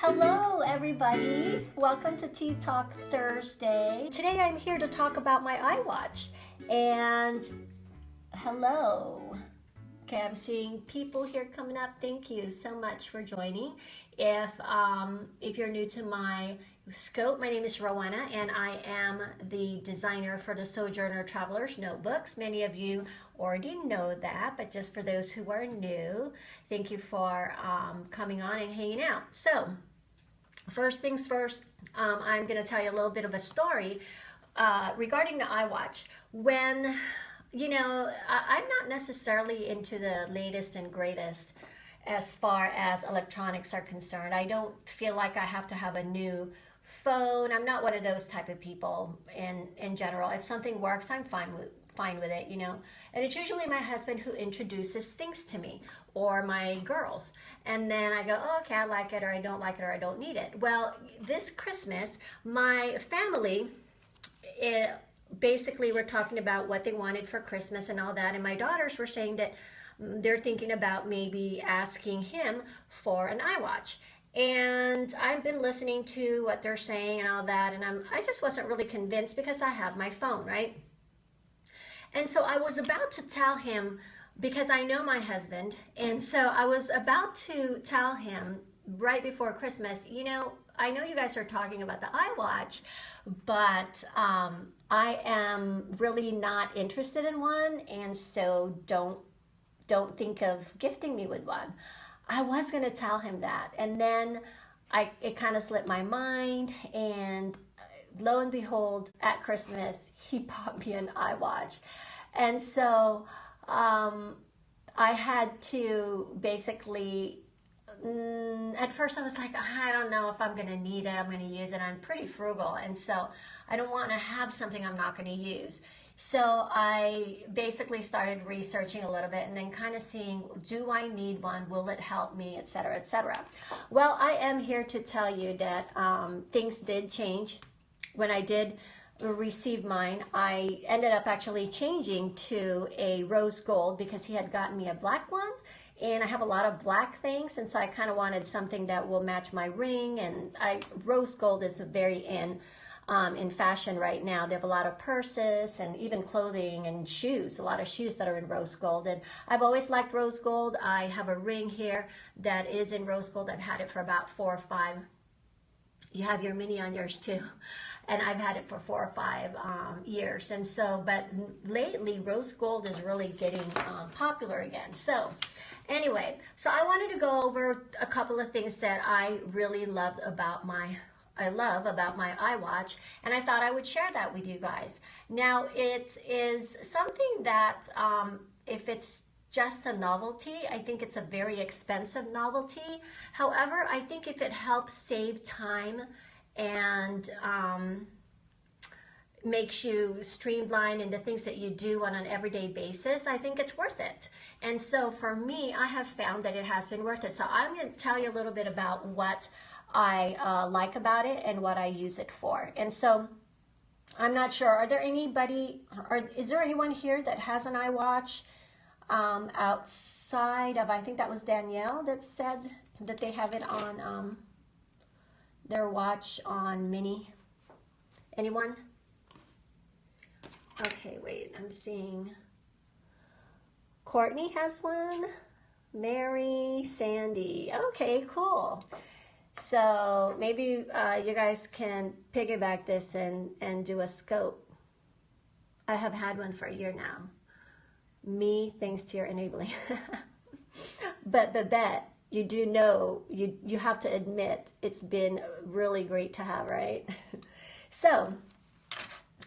Hello everybody, welcome to Tea Talk Thursday. Today I'm here to talk about my iWatch and hello. Okay, I'm seeing people here coming up. Thank you so much for joining. If you're new to my scope, my name is Rowena and I am the designer for the Sojourner Traveler's Notebooks. Many of you already know that, but just for those who are new, thank you for coming on and hanging out. So, first things first, I'm going to tell you a little bit of a story regarding the iWatch. When I'm not necessarily into the latest and greatest as far as electronics are concerned. I don't feel like I have to have a new phone. I'm not one of those type of people in general. If something works, I'm fine with it, And it's usually my husband who introduces things to me or my girls. And then I go, oh, okay, I like it or I don't like it or I don't need it. Well, this Christmas, my family, basically we're talking about what they wanted for Christmas and all that, and my daughters were saying that they're thinking about maybe asking him for an iWatch. And I've been listening to what they're saying and all that, and I just wasn't really convinced because I have my phone, right? And so I was about to tell him, because I know my husband, and so I was about to tell him right before Christmas, I know you guys are talking about the iWatch, but I am really not interested in one, and so don't think of gifting me with one. I was going to tell him that, and then it kind of slipped my mind, and lo and behold, at Christmas, he bought me an iWatch. And so I had to basically, at first I was like, I don't know if I'm going to need it, I'm going to use it. I'm pretty frugal, and so I don't want to have something I'm not going to use. So I basically started researching a little bit and then kind of seeing, do I need one? Will it help me, etc., etc. Well, I am here to tell you that things did change. When I did receive mine, I ended up actually changing to a rose gold because he had gotten me a black one. And I have a lot of black things, and so I kind of wanted something that will match my ring. And rose gold is very in fashion right now. They have a lot of purses and even clothing and shoes, a lot of shoes that are in rose gold. And I've always liked rose gold. I have a ring here that is in rose gold. I've had it for about 4 or 5. You have your mini on yours too. And I've had it for 4 or 5 years. And so, but lately rose gold is really getting popular again. So anyway, so I wanted to go over a couple of things that I really loved about my iWatch, and I thought I would share that with you guys. Now, it is something that if it's just a novelty, I think it's a very expensive novelty. However, I think if it helps save time and makes you streamline in the things that you do on an everyday basis, I think it's worth it. And so for me, I have found that it has been worth it. So I'm going to tell you a little bit about what I like about it and what I use it for. And so I'm not sure, is there anyone here that has an iWatch outside of, I think that was Danielle that said that they have it on their watch on mini? Anyone? Okay, wait, I'm seeing Courtney has one, Mary, Sandy. Okay, cool. So maybe you guys can piggyback this and do a scope. I have had one for a year now. Me, thanks to your enabling. But Babette, you do know, you have to admit, it's been really great to have, right? So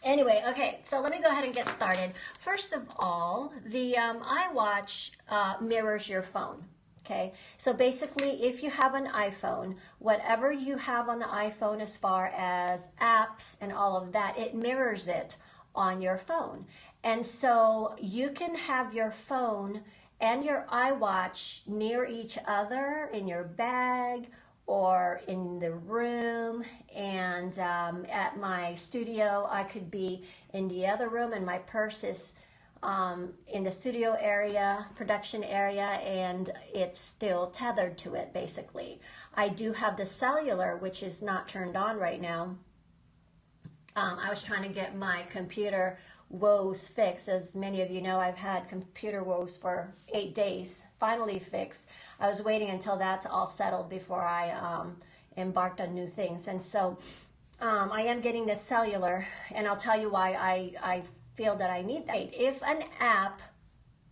anyway, okay, so let me go ahead and get started. First of all, the iWatch mirrors your phone. Okay, so basically if you have an iPhone, whatever you have on the iPhone as far as apps and all of that, it mirrors it on your phone. And so you can have your phone and your iWatch near each other in your bag or in the room. And at my studio, I could be in the other room and my purse is in the studio area, production area, and it's still tethered to it basically. I do have the cellular, which is not turned on right now. I was trying to get my computer woes fixed. As many of you know, I've had computer woes for 8 days, finally fixed. I was waiting until that's all settled before I embarked on new things. And so I am getting the cellular, and I'll tell you why I feel that I need that. If an app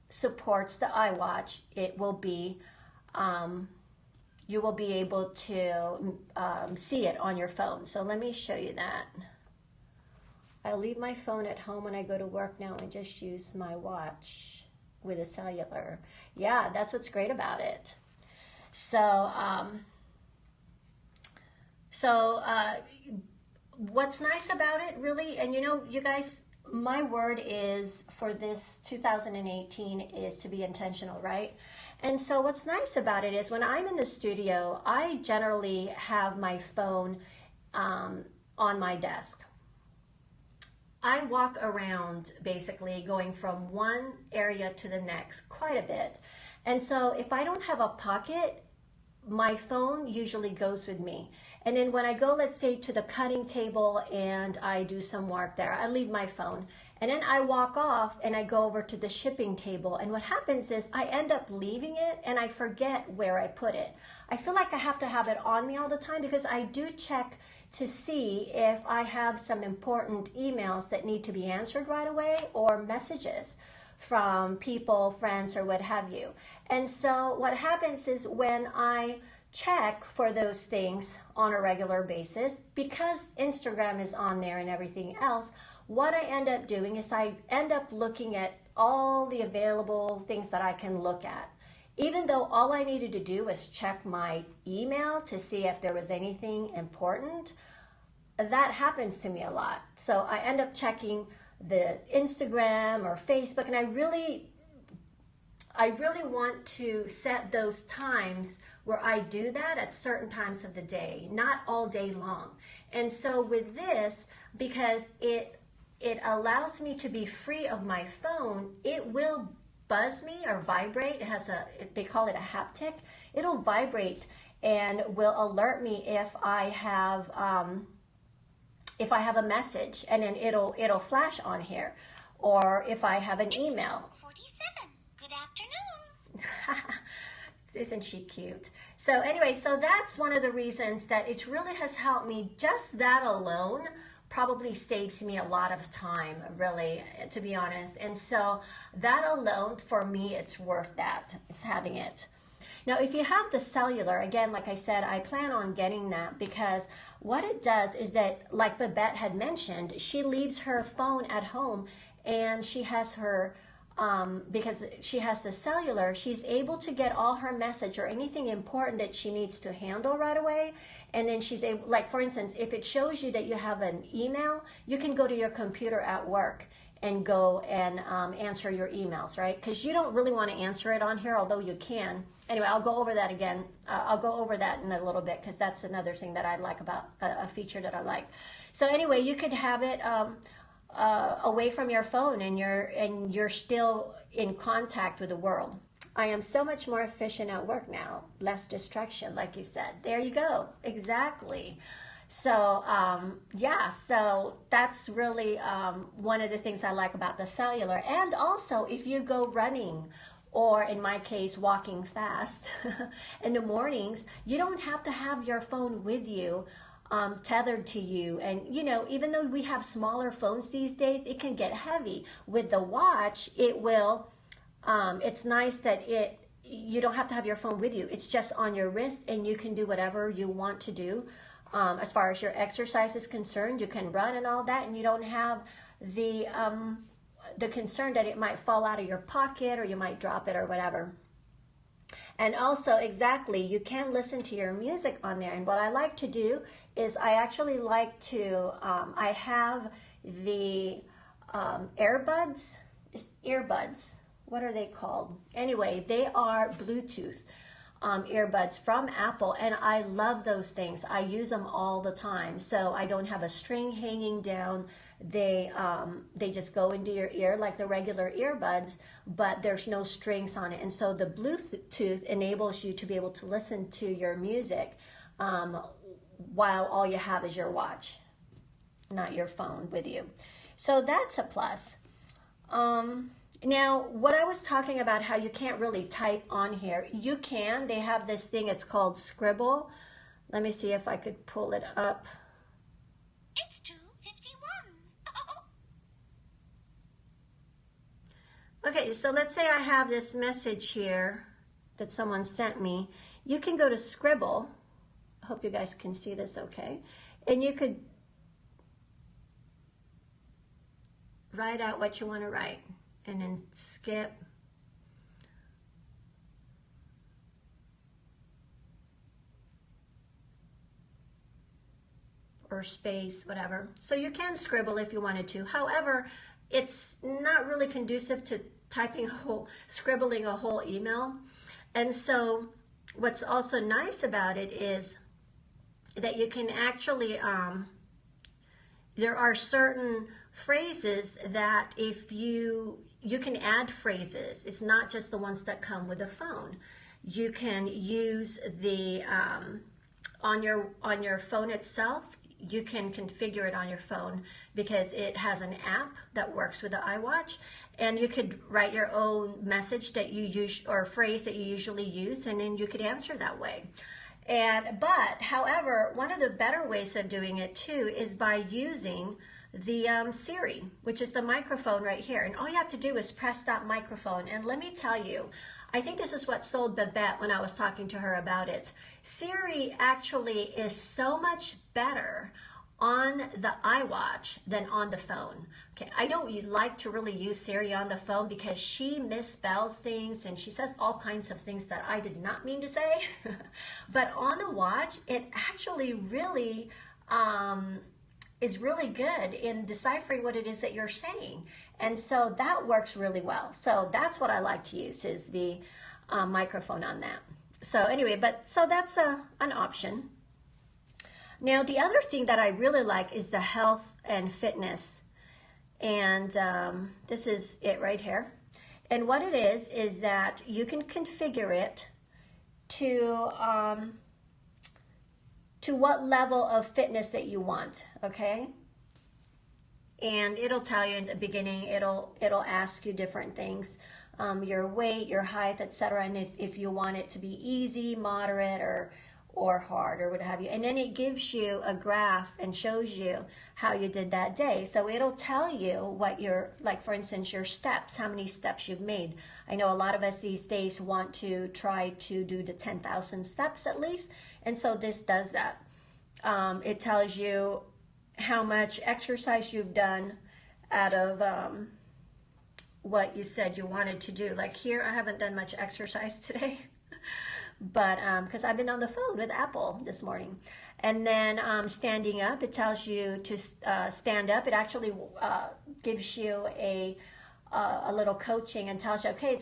supports the iWatch, it will be, you will be able to see it on your phone. So let me show you that. I leave my phone at home when I go to work now and just use my watch with a cellular. Yeah, that's what's great about it. So, what's nice about it really, and you know, you guys, my word is for this 2018 is to be intentional, right? And so what's nice about it is when I'm in the studio, I generally have my phone on my desk. I walk around basically going from one area to the next quite a bit. And so if I don't have a pocket, my phone usually goes with me. And then when I go, let's say, to the cutting table and I do some work there, I leave my phone. And then I walk off and I go over to the shipping table. And what happens is I end up leaving it and I forget where I put it. I feel like I have to have it on me all the time because I do check to see if I have some important emails that need to be answered right away or messages from people, friends, or what have you. And so what happens is when I check for those things on a regular basis, because Instagram is on there and everything else, what I end up doing is I end up looking at all the available things that I can look at. Even though all I needed to do was check my email to see if there was anything important, that happens to me a lot. So I end up checking the Instagram or Facebook, and I really want to set those times where I do that at certain times of the day, not all day long. And so with this, because it allows me to be free of my phone, it will buzz me or vibrate. It has they call it a haptic. It'll vibrate and will alert me if I have a message, and then it'll flash on here, or if I have an email. 47. Good afternoon. Isn't she cute? So anyway, so that's one of the reasons that it really has helped me. Just that alone probably saves me a lot of time, really, to be honest. And so that alone, for me, it's worth that. It's having it. Now, if you have the cellular, again, like I said, I plan on getting that because what it does is that, like Babette had mentioned, she leaves her phone at home and she has her, because she has the cellular, she's able to get all her message or anything important that she needs to handle right away. And then she's able, like for instance, if it shows you that you have an email, you can go to your computer at work and go and answer your emails, right? Because you don't really want to answer it on here, although you can. Anyway, I'll go over that again. I'll go over that in a little bit because that's another thing that I like about a feature that I like. So anyway, you could have it away from your phone and you're still in contact with the world. I am so much more efficient at work now. Less distraction, like you said. There you go. Exactly. So yeah, so that's really one of the things I like about the cellular. And also, if you go running, or in my case, walking fast in the mornings, you don't have to have your phone with you, tethered to you. And you know, even though we have smaller phones these days, it can get heavy. With the watch, it will, it's nice that you don't have to have your phone with you. It's just on your wrist and you can do whatever you want to do. As far as your exercise is concerned, you can run and all that, and you don't have the concern that it might fall out of your pocket or you might drop it or whatever. And also, exactly, you can listen to your music on there. And what I like to do is I actually like to, I have the earbuds, what are they called? Anyway, they are Bluetooth earbuds from Apple, and I love those things. I use them all the time, so I don't have a string hanging down they just go into your ear like the regular earbuds, but there's no strings on it. And so the Bluetooth enables you to be able to listen to your music while all you have is your watch, not your phone with you. So that's a plus. Now, what I was talking about, how you can't really type on here, you can. They have this thing, it's called Scribble. Let me see if I could pull it up. It's 2:51. Okay, so let's say I have this message here that someone sent me. You can go to Scribble. I hope you guys can see this okay. And you could write out what you want to write and then skip. Or space, whatever. So you can scribble if you wanted to. However, it's not really conducive to scribbling a whole email. And so what's also nice about it is that you can actually, there are certain phrases that if you can add phrases. It's not just the ones that come with the phone. You can use the, on your phone itself, you can configure it on your phone because it has an app that works with the iWatch, and you could write your own message that you use or phrase that you usually use, and then you could answer that way. However, one of the better ways of doing it too is by using the Siri, which is the microphone right here. And all you have to do is press that microphone. And let me tell you, I think this is what sold Babette when I was talking to her about it. Siri actually is so much better on the iWatch than on the phone. Okay, I don't like to really use Siri on the phone because she misspells things and she says all kinds of things that I did not mean to say. But on the watch, it actually really is really good in deciphering what it is that you're saying. And so that works really well. So that's what I like to use, is the microphone on that. So anyway, so that's an option. Now, the other thing that I really like is the health and fitness. And this is it right here. And what it is that you can configure it to what level of fitness that you want, okay? And it'll tell you in the beginning, it'll ask you different things, your weight, your height, etc. And if you want it to be easy, moderate, or hard, or what have you. And then it gives you a graph and shows you how you did that day. So it'll tell you what your, like for instance, your steps, how many steps you've made. I know a lot of us these days want to try to do the 10,000 steps at least. And so this does that. It tells you how much exercise you've done out of what you said you wanted to do. Like here, I haven't done much exercise today, but because I've been on the phone with Apple this morning. And then standing up, it tells you to stand up. It actually gives you a little coaching and tells you, okay,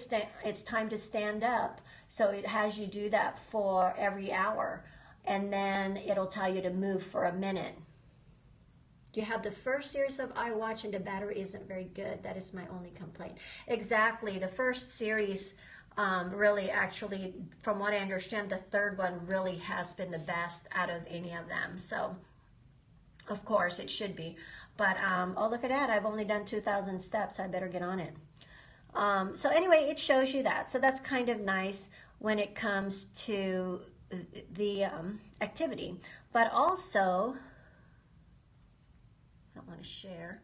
it's time to stand up. So it has you do that for every hour. And then it'll tell you to move for a minute. You have the first series of iWatch and the battery isn't very good. That is my only complaint. Exactly. The first series really, actually, from what I understand, the third one really has been the best out of any of them. So, of course, it should be. But, oh, look at that. I've only done 2,000 steps. I better get on it. So anyway, it shows you that. So that's kind of nice when it comes to the activity. But also, I don't want to share.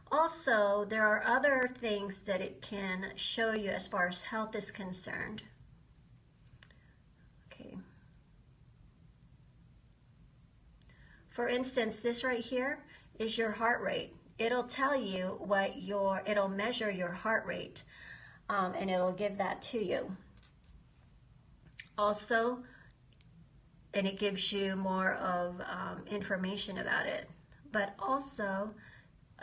Also, there are other things that it can show you as far as health is concerned. Okay. For instance, this right here is your heart rate. It'll tell you it'll measure your heart rate, and it'll give that to you. Also, and it gives you more of information about it. But also,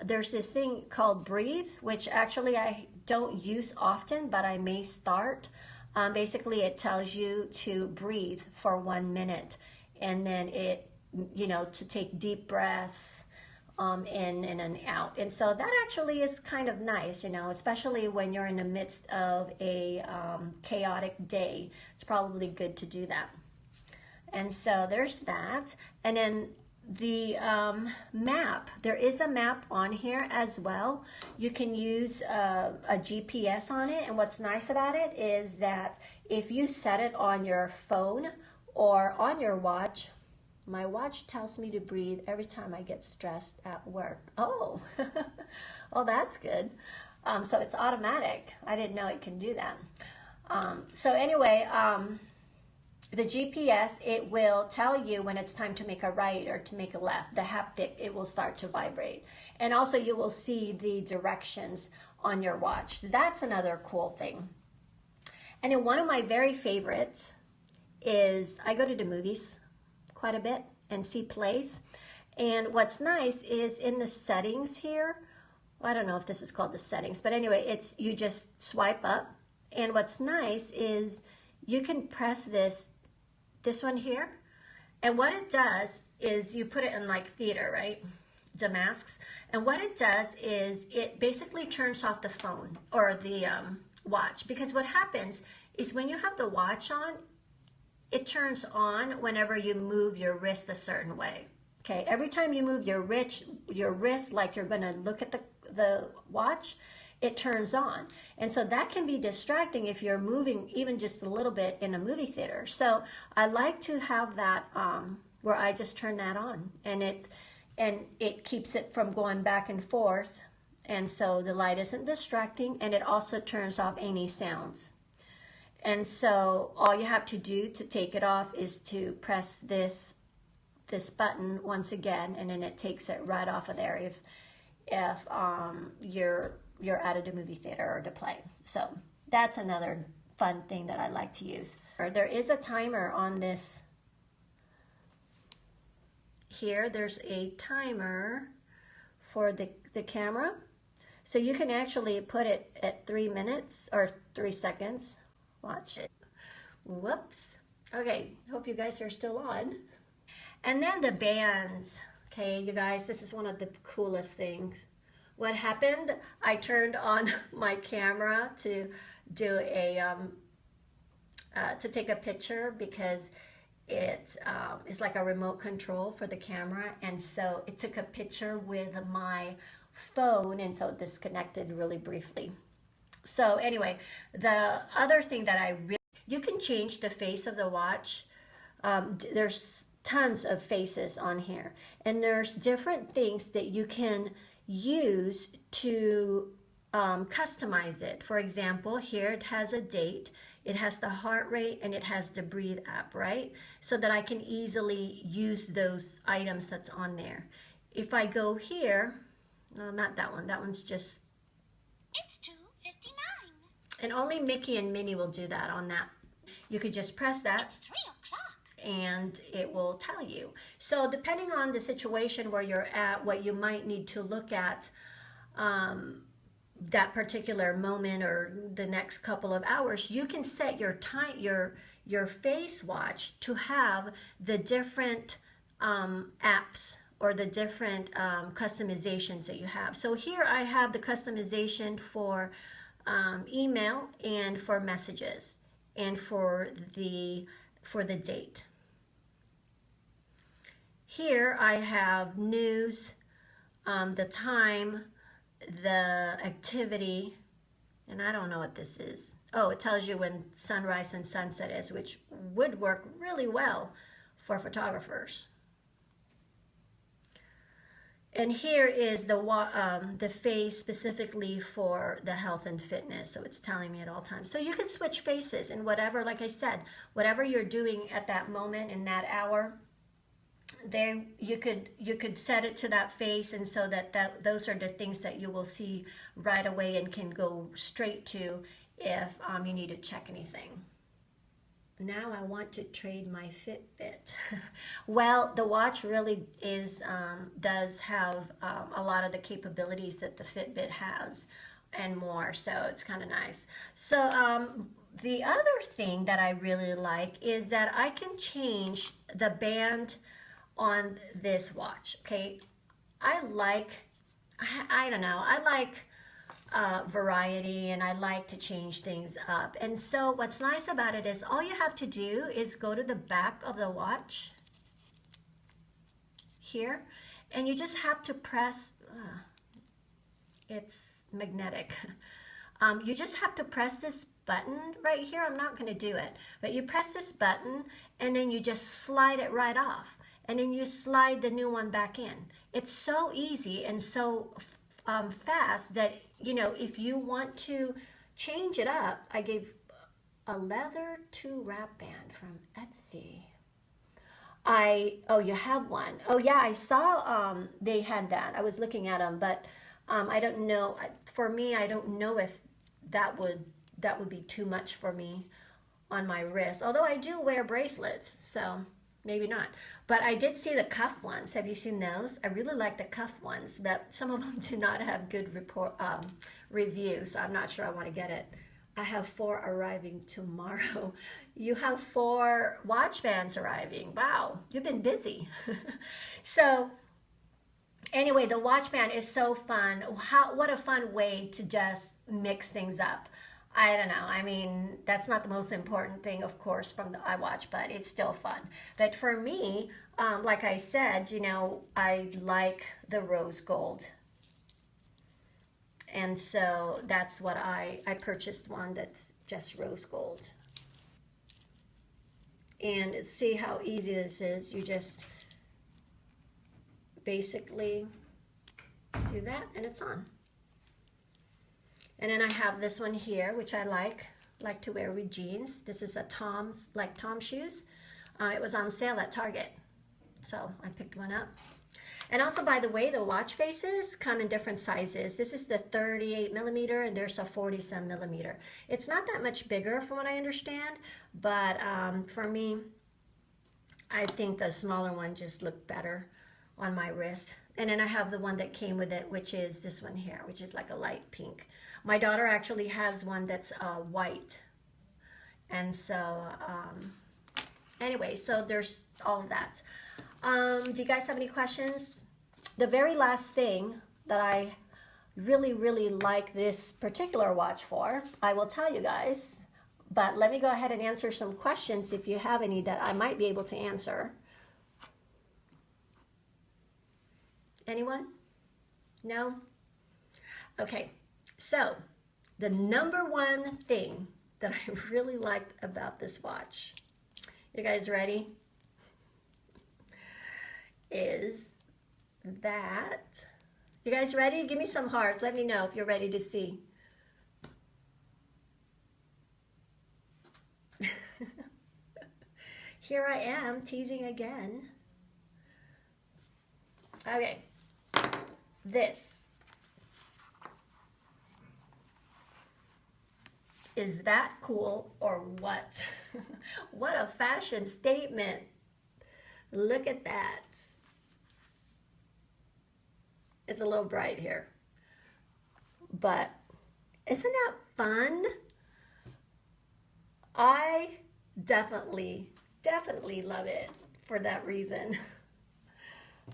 there's this thing called Breathe, which actually I don't use often, but I may start. Basically, it tells you to breathe for 1 minute, and then it, to take deep breaths, in and out. And so that actually is kind of nice, you know, especially when you're in the midst of a chaotic day. It's probably good to do that. And so there's that. And then the map, there is a map on here as well. You can use a GPS on it. And what's nice about it is that if you set it on your phone or on your watch, my watch tells me to breathe every time I get stressed at work. Oh, well, that's good. So it's automatic. I didn't know it can do that. So anyway, the GPS, it will tell you when it's time to make a right or to make a left. The haptic, it will start to vibrate. And also you will see the directions on your watch. That's another cool thing. And then one of my very favorites is I go to the movies quite a bit and see plays. And what's nice is in the settings here, well, I don't know if this is called the settings, but anyway, it's you just swipe up. And what's nice is you can press this one here. And what it does is you put it in like theater, right? Damasks. And what it does is it basically turns off the phone or the watch. Because what happens is when you have the watch on, it turns on whenever you move your wrist a certain way. Okay, every time you move your wrist like you're gonna look at the watch, it turns on. And so that can be distracting if you're moving even just a little bit in a movie theater. So I like to have that where I just turn that on, and it keeps it from going back and forth. And so the light isn't distracting, and it also turns off any sounds. And so all you have to do to take it off is to press this button once again, and then it takes it right off of there if you're out of the movie theater or the play. So that's another fun thing that I like to use. There is a timer on this. Here there's a timer for the camera. So you can actually put it at 3 minutes or 3 seconds. Watch it. Whoops. Okay, hope you guys are still on. And then the bands. Okay, you guys, this is one of the coolest things. What happened, I turned on my camera to do to take a picture because it is like a remote control for the camera. And so it took a picture with my phone, and so it disconnected really briefly. So anyway, the other thing that you can change the face of the watch. There's tons of faces on here, and there's different things that you can use to customize it. For example, here it has a date, it has the heart rate, and it has the breathe app, right? So that I can easily use those items that's on there. If I go here, no, not that one, that one's just... It's 2:59. And only Mickey and Minnie will do that on that. You could just press that. It's 3 o'clock. And it will tell you. So depending on the situation where you're at, what you might need to look at that particular moment or the next couple of hours, you can set your time, your face watch to have the different apps or the different customizations that you have. So here I have the customization for email and for messages and for the date. Here I have news, the time, the activity, and I don't know what this is. Oh, it tells you when sunrise and sunset is, which would work really well for photographers. And here is the face specifically for the health and fitness. So it's telling me at all times. So you can switch faces and whatever, like I said, whatever you're doing at that moment in that hour, there you could set it to that face, and so that those are the things that you will see right away and can go straight to if you need to check anything. Now I want to trade my Fitbit. Well, the watch really does have a lot of the capabilities that the Fitbit has and more, so it's kind of nice. So the other thing that I really like is that I can change the band on this watch. Okay, I like, I don't know, I like variety, and I like to change things up. And so what's nice about it is all you have to do is go to the back of the watch here, and you just have to press, it's magnetic. You just have to press this button right here. I'm not going to do it, but you press this button and then you just slide it right off, and then you slide the new one back in. It's so easy and so fast that, you know, if you want to change it up, I gave a leather 2 wrap band from Etsy. Oh, you have one. Oh yeah, I saw they had that. I was looking at them, but I don't know. For me, I don't know if that would be too much for me on my wrist. Although I do wear bracelets, so maybe not. But I did see the cuff ones. Have you seen those? I really like the cuff ones. That some of them do not have good reviews. So I'm not sure I want to get it. I have 4 arriving tomorrow. You have 4 watch bands arriving. Wow, you've been busy. So anyway, the watch band is so fun. What a fun way to just mix things up. I don't know. I mean, that's not the most important thing, of course, from the iWatch, but it's still fun. But for me, like I said, you know, I like the rose gold. And so that's what I purchased one that's just rose gold. And see how easy this is. You just basically do that and it's on. And then I have this one here, which I like to wear with jeans. This is a Tom's shoes. It was on sale at Target, so I picked one up. And also, by the way, the watch faces come in different sizes. This is the 38 millimeter, and there's a 47 millimeter. It's not that much bigger from what I understand, but for me, I think the smaller one just looked better on my wrist. And then I have the one that came with it, which is this one here, which is like a light pink. My daughter actually has one that's white. And so, anyway, so there's all of that. Do you guys have any questions? The very last thing that I really, really like this particular watch for, I will tell you guys, but let me go ahead and answer some questions if you have any that I might be able to answer. Anyone? No? Okay, so the number one thing that I really liked about this watch, you guys ready? Is that, you guys ready? Give me some hearts. Let me know if you're ready to see. Here I am teasing again. Okay, this is that cool or what? What a fashion statement. Look at that. It's a little bright here, but isn't that fun? I definitely love it for that reason.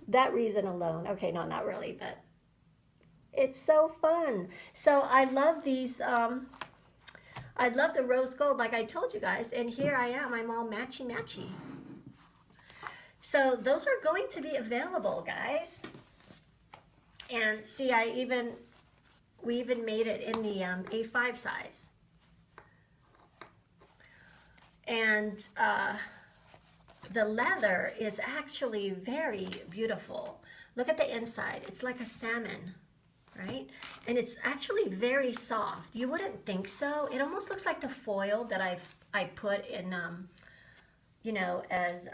That reason alone. Okay, no, not really, but it's so fun. So I love these, I love the rose gold, like I told you guys, and here I am, I'm all matchy-matchy. So those are going to be available, guys. And see, we even made it in the A5 size. And the leather is actually very beautiful. Look at the inside. It's like a salmon, right? And it's actually very soft. You wouldn't think so. It almost looks like the foil that I put in, you know, as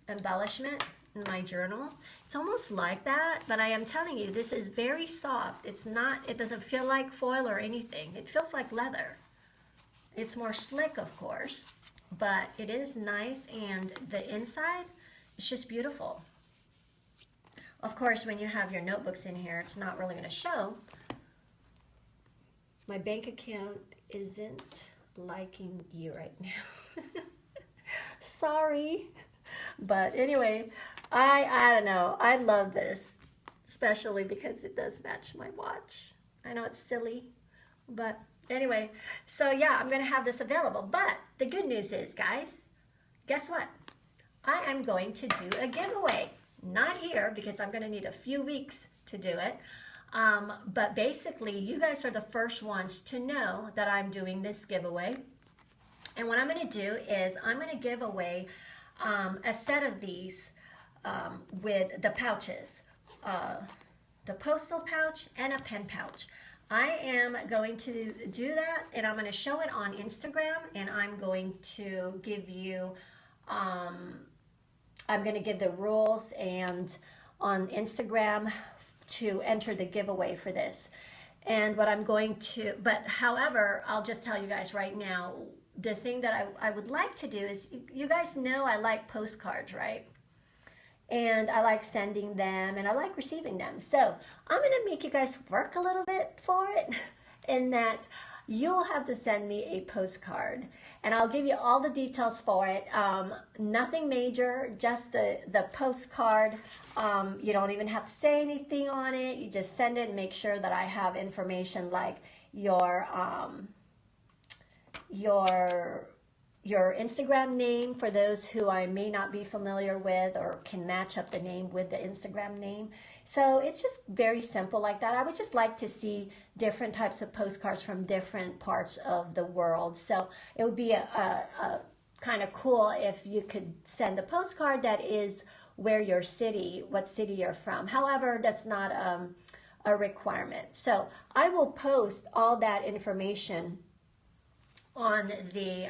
embellishment in my journal. It's almost like that, but I am telling you, this is very soft. It's not, it doesn't feel like foil or anything. It feels like leather. It's more slick, of course, but it is nice, and the inside, it's just beautiful. Of course, when you have your notebooks in here, it's not really going to show. My bank account isn't liking you right now. Sorry. But anyway, I don't know. I love this. especially because it does match my watch. I know it's silly, but anyway, so yeah, I'm going to have this available. But the good news is, guys, guess what? I am going to do a giveaway. Not here because I'm going to need a few weeks to do it. But basically, you guys are the first ones to know that I'm doing this giveaway. And what I'm going to do is I'm going to give away a set of these with the pouches, the postal pouch and a pen pouch. I am going to do that, and I'm going to show it on Instagram, and I'm going to give you, I'm going to give the rules and on Instagram to enter the giveaway for this. And what I'm going to, but however, I'll just tell you guys right now, the thing that I would like to do is, you guys know I like postcards, right? And I like sending them and I like receiving them. So I'm going to make you guys work a little bit for it, in that you'll have to send me a postcard, and I'll give you all the details for it. Nothing major, just the postcard. You don't even have to say anything on it. You just send it and make sure that I have information like your Instagram name for those who I may not be familiar with or can match up the name with the Instagram name. So it's just very simple like that. I would just like to see different types of postcards from different parts of the world. So it would be a kind of cool if you could send a postcard that is where your city, what city you're from. However, that's not a requirement. So I will post all that information on the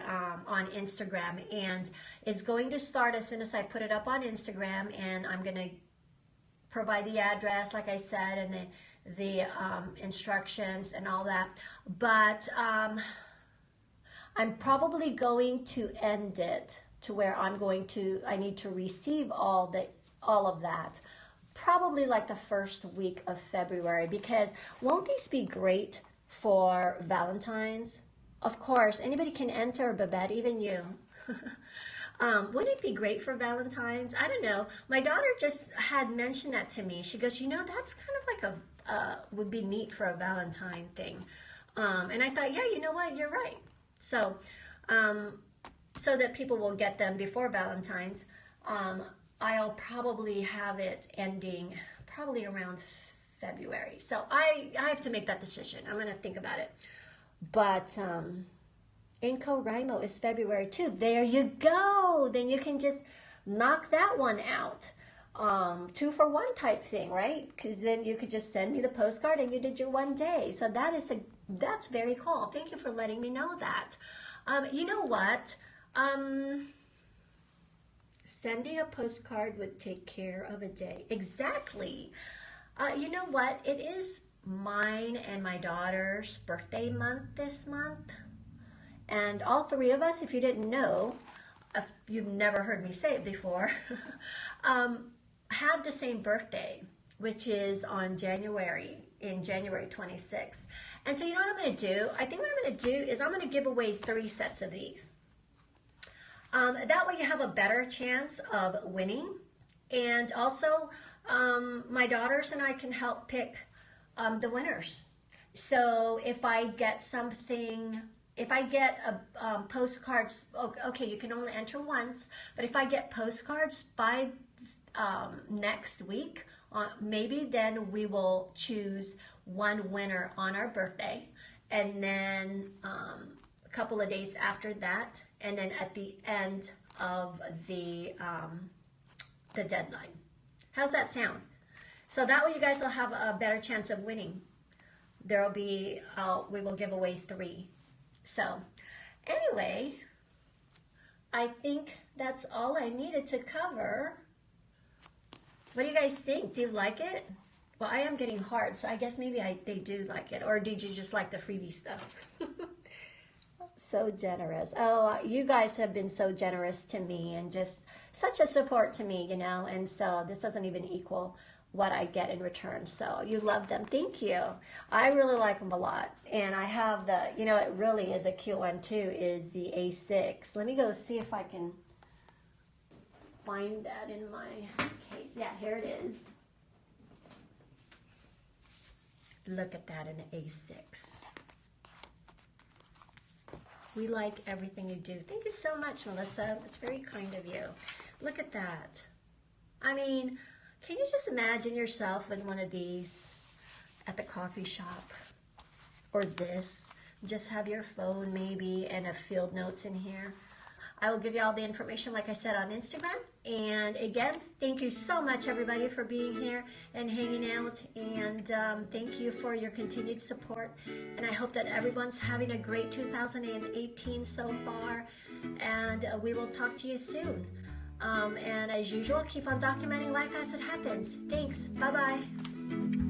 on Instagram, and it's going to start as soon as I put it up on Instagram, and I'm going to provide the address like I said, and the instructions and all that. But I'm probably going to end it to where I need to receive all of that probably like the first week of February, because won't these be great for Valentine's? Of course, anybody can enter, Babette, even you. Wouldn't it be great for Valentine's? I don't know. My daughter just had mentioned that to me. She goes, that's kind of like would be neat for a Valentine thing. And I thought, yeah, you know what? You're right. So, so that people will get them before Valentine's, I'll probably have it ending probably around February. So I have to make that decision. I'm going to think about it. But NaNoWriMo is February too. There you go. Then you can just knock that one out. 2 for 1 type thing, right? Because then you could just send me the postcard and you did your one day. So that's very cool. Thank you for letting me know that. You know what? Sending a postcard would take care of a day. Exactly. You know what? It is mine and my daughter's birthday month this month, and all 3 of us, if you didn't know, if you've never heard me say it before, have the same birthday, which is on January 26th. And so you know what I'm going to do? I think what I'm going to do is I'm going to give away 3 sets of these. That way you have a better chance of winning, and also my daughters and I can help pick the winners. So if I get postcards, okay, you can only enter once, but if I get postcards by next week, maybe then we will choose one winner on our birthday, and then a couple of days after that, and then at the end of the deadline. How's that sound? So that way you guys will have a better chance of winning. We will give away 3. So anyway, I think that's all I needed to cover. What do you guys think? Do you like it? Well, I am getting hard, so I guess maybe they do like it. Or did you just like the freebie stuff? So generous. Oh, you guys have been so generous to me and just such a support to me, and so this doesn't even equal what I get in return. So you love them. Thank you. I really like them a lot. And I have it really is a cute one too, is the A6. Let me go see if I can find that in my case. Yeah, here it is. Look at that in an A6. We like everything you do. Thank you so much, Melissa. It's very kind of you. Look at that. I mean, can you just imagine yourself in one of these at the coffee shop? Or this. Just have your phone maybe and a field notes in here. I will give you all the information, like I said, on Instagram. And again, thank you so much, everybody, for being here and hanging out. And thank you for your continued support. And I hope that everyone's having a great 2018 so far. And we will talk to you soon. And as usual, keep on documenting life as it happens. Thanks. Bye-bye.